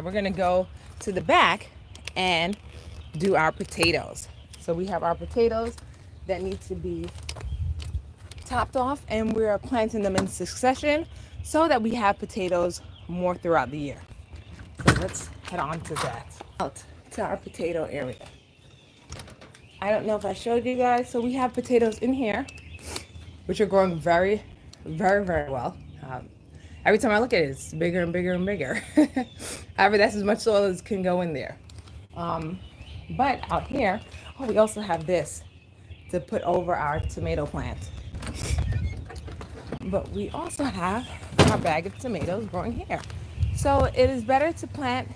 We're gonna go to the back and do our potatoes. So we have our potatoes that need to be topped off, and we're planting them in succession so that we have potatoes more throughout the year. So let's head on to that. Out to our potato area. I don't know if I showed you guys. So we have potatoes in here, which are growing very, very, very well. Every time I look at it, it's bigger and bigger and bigger. However, that's as much soil as can go in there. But out here, oh, we also have this to put over our tomato plant. But we also have our bag of tomatoes growing here. So it is better to plant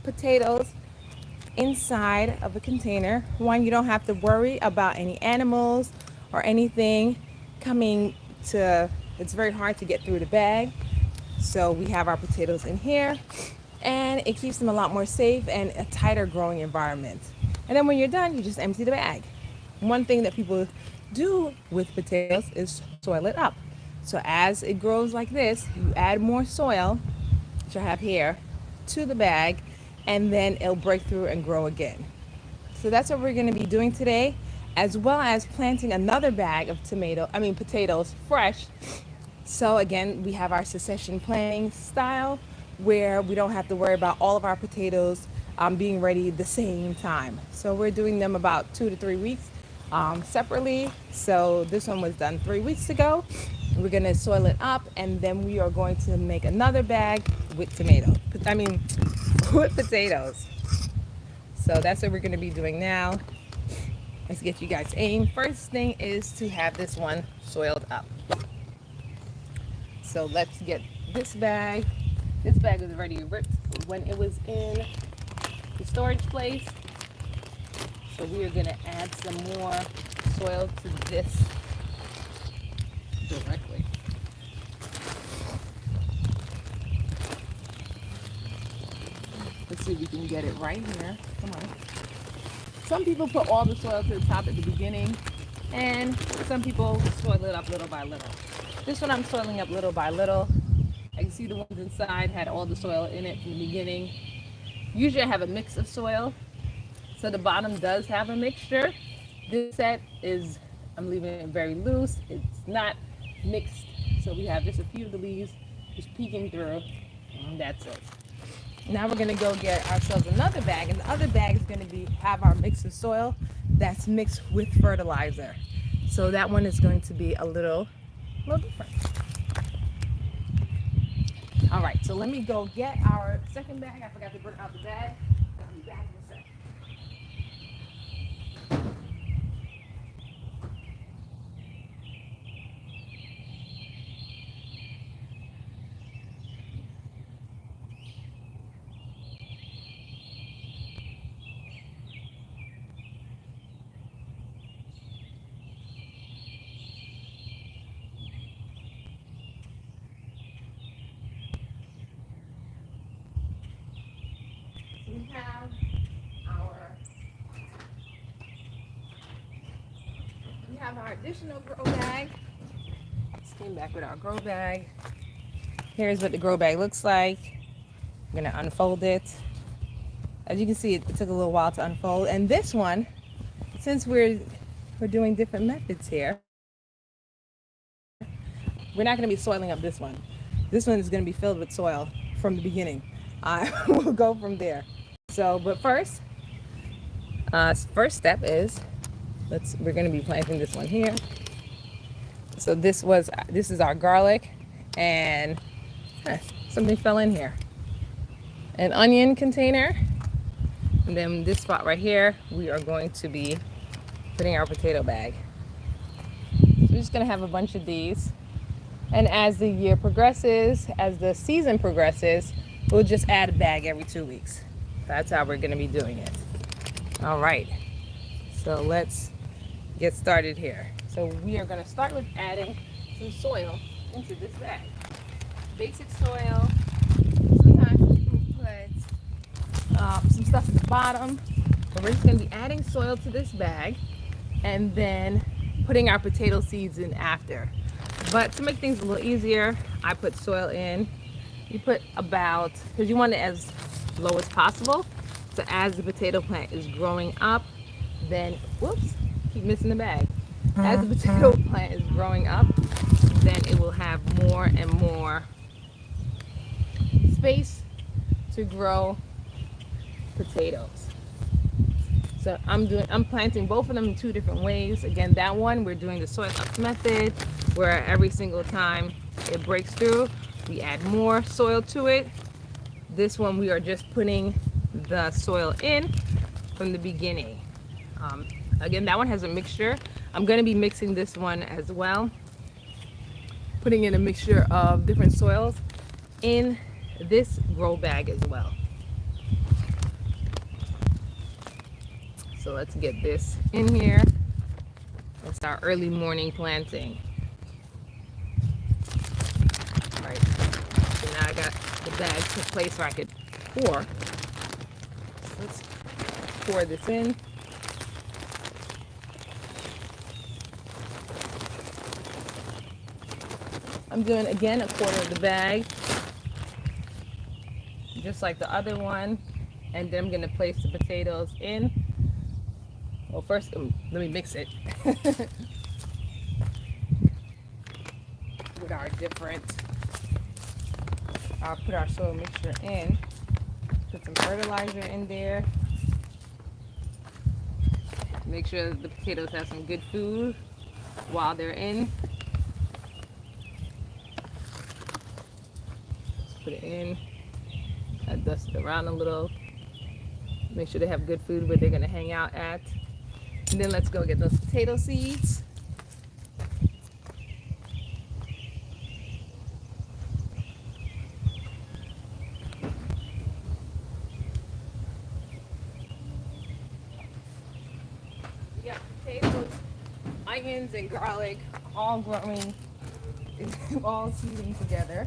potatoes inside of a container. One, you don't have to worry about any animals or anything coming to, it's very hard to get through the bag. So we have our potatoes in here, and it keeps them a lot more safe and a tighter growing environment. And then when you're done, you just empty the bag. One thing that people do with potatoes is soil it up. So as it grows like this, you add more soil, which I have here, to the bag, and then it'll break through and grow again. So that's what we're going to be doing today, as well as planting another bag of potatoes fresh. So again, we have our succession planting style where we don't have to worry about all of our potatoes being ready at the same time. So we're doing them about 2 to 3 weeks separately. So this one was done 3 weeks ago. We're going to soil it up, and then we are going to make another bag with with potatoes. So that's what we're going to be doing now. Let's get you guys aim. First thing is to have this one soiled up. So let's get this bag. This bag was already ripped when it was in the storage place. So we are going to add some more soil to this directly. Let's see if we can get it right here. Come on. Some people put all the soil to the top at the beginning, and some people soil it up little by little. This one I'm soiling up little by little. I can see the ones inside had all the soil in it from the beginning. Usually I have a mix of soil, so the bottom does have a mixture. This set is, I'm leaving it very loose. It's not mixed, so we have just a few of the leaves just peeking through, and that's it. Now we're gonna go get ourselves another bag, and the other bag is gonna have our mix of soil that's mixed with fertilizer. So that one is going to be a little different. All right, so let me go get our second bag. I forgot to bring out the bag. I'll be back in a second. We have our additional grow bag. Just came back with our grow bag. Here's what the grow bag looks like. I'm gonna unfold it. As you can see, it took a little while to unfold. And this one, since we're doing different methods here, we're not gonna be soiling up this one. This one is gonna be filled with soil from the beginning. We'll go from there. So, but first step is, we're gonna be planting this one here. So this is our garlic, and something fell in here. An onion container. And then this spot right here, we are going to be putting our potato bag. So we're just gonna have a bunch of these. And as the year progresses, as the season progresses, we'll just add a bag every 2 weeks. That's how we're gonna be doing it. All right, so let's get started here. So we are gonna start with adding some soil into this bag. Basic soil. Sometimes people put some stuff at the bottom, but we're just gonna be adding soil to this bag and then putting our potato seeds in after. But to make things a little easier, I put soil in. You put about, because you want it as low as possible. So as the potato plant is growing up, then, whoops, keep missing the bag. As the potato plant is growing up, then it will have more and more space to grow potatoes. So I'm planting both of them in two different ways. Again, that one we're doing the soil up method, where every single time it breaks through, we add more soil to it. This one we are just putting the soil in from the beginning. Again, that one has a mixture. I'm going to be mixing this one as well, putting in a mixture of different soils in this grow bag as well. So let's get this in here. It's our early morning planting. All right, so now I got the bag to a place where I could pour. Let's pour this in. I'm doing again 1/4 of the bag, just like the other one, and then I'm going to place the potatoes in. Well, first let me mix it with our different. I'll put our soil mixture in, put some fertilizer in there, make sure the potatoes have some good food while they're in. Put it in, I dust it around a little, make sure they have good food where they're going to hang out at. And then let's go get those potato seeds. We got potatoes, onions, and garlic all growing, all seeding together.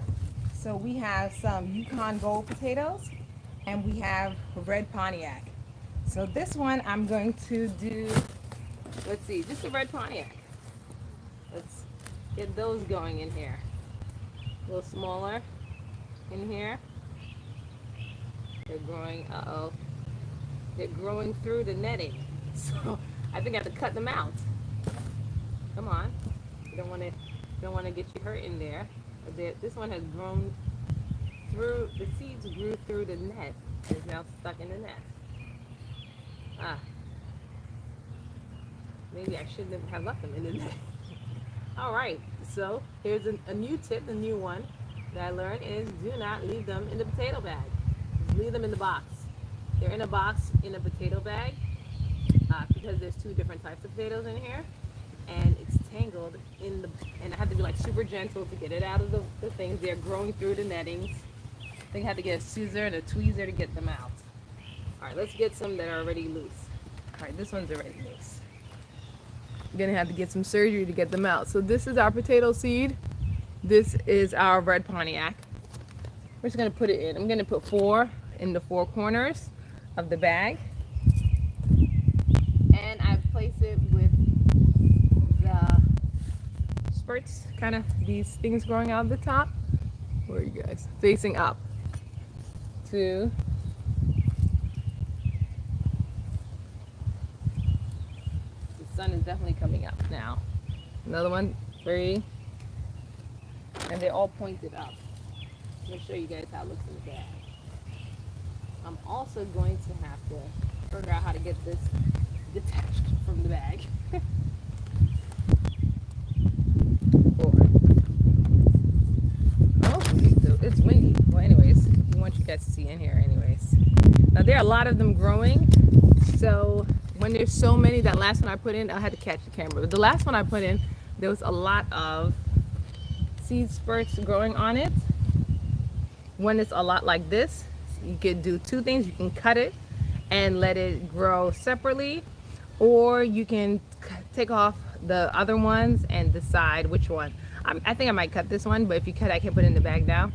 So we have some Yukon Gold potatoes, and we have red Pontiac. So this one I'm going to do, let's see, just a red Pontiac. Let's get those going in here. A little smaller in here. They're growing, they're growing through the netting. So I think I have to cut them out. Come on. You don't want to get you hurt in there. This one has grown through, the seeds grew through the net and is now stuck in the net. Maybe I shouldn't have left them in the net. All right, so here's a new tip, the new one that I learned is do not leave them in the potato bag. Just leave them in the box. They're in a box in a potato bag because there's two different types of potatoes in here, and it's tangled in the, and I have to be like super gentle to get it out of the things. They're growing through the nettings. I think I have to get a scissor and a tweezer to get them out. All right, let's get some that are already loose. All right, this one's already loose. I'm gonna have to get some surgery to get them out. So this is our potato seed. This is our red Pontiac. We're just gonna put it in. I'm gonna put 4 in the 4 corners of the bag. And I place it with the spurts, kind of these things growing out of the top. Where are you guys? Facing up. 2. Sun is definitely coming up now. Another one, 3, and they're all pointed up. Let me show you guys how it looks in the bag. I'm also going to have to figure out how to get this detached from the bag. 4. Oh, it's windy. Well, anyways, we want you guys to see in here anyways. Now there are a lot of them growing, so when there's so many, that last one I put in, I had to catch the camera. But the last one I put in, there was a lot of seed spurts growing on it. When it's a lot like this, you could do 2 things. You can cut it and let it grow separately, or you can take off the other ones and decide which one. I think I might cut this one, but if you cut it, I can put it in the bag now.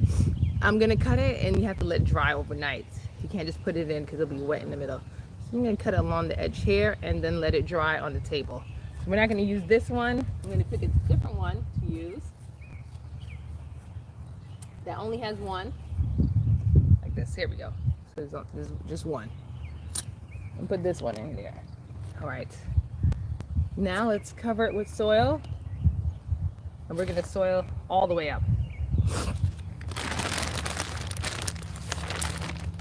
I'm gonna cut it, and you have to let it dry overnight. You can't just put it in because it'll be wet in the middle. So I'm going to cut it along the edge here and then let it dry on the table. So we're not going to use this one. I'm going to pick a different one to use that only has 1, like this. Here we go. There's just one. And put this one in there. All right. Now let's cover it with soil. And we're going to soil all the way up.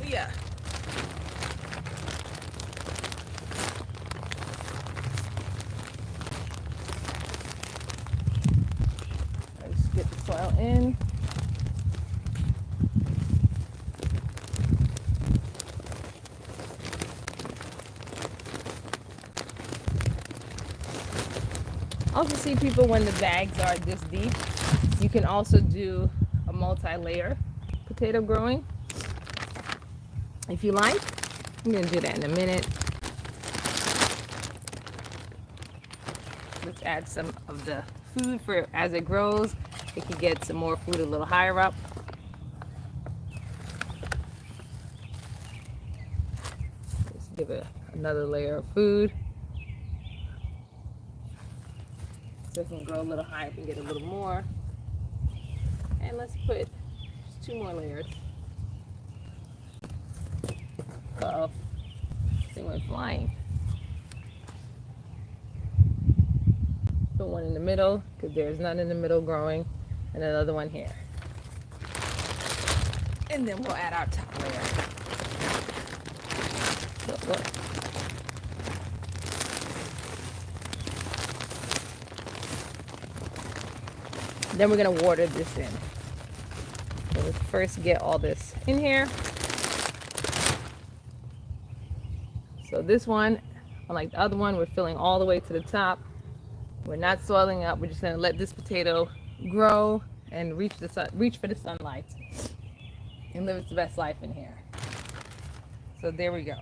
Yeah. Let's get the soil in. I also see people when the bags are this deep, you can also do a multi-layer potato growing if you like. I'm going to do that in a minute. Let's add some of the food for as it grows. It can get some more food a little higher up. Let's give it another layer of food. So it can grow a little higher, it can get a little more. And let's put just 2 more layers. Uh-oh, this thing went flying. Put one in the middle, because there's none in the middle growing, and another one here. And then we'll add our top layer. Look. Then we're going to water this in. So let's first get all this in here. So this one, unlike the other one, we're filling all the way to the top. We're not soiling up. We're just going to let this potato grow and reach for the sunlight and live its best life in here. So there we go.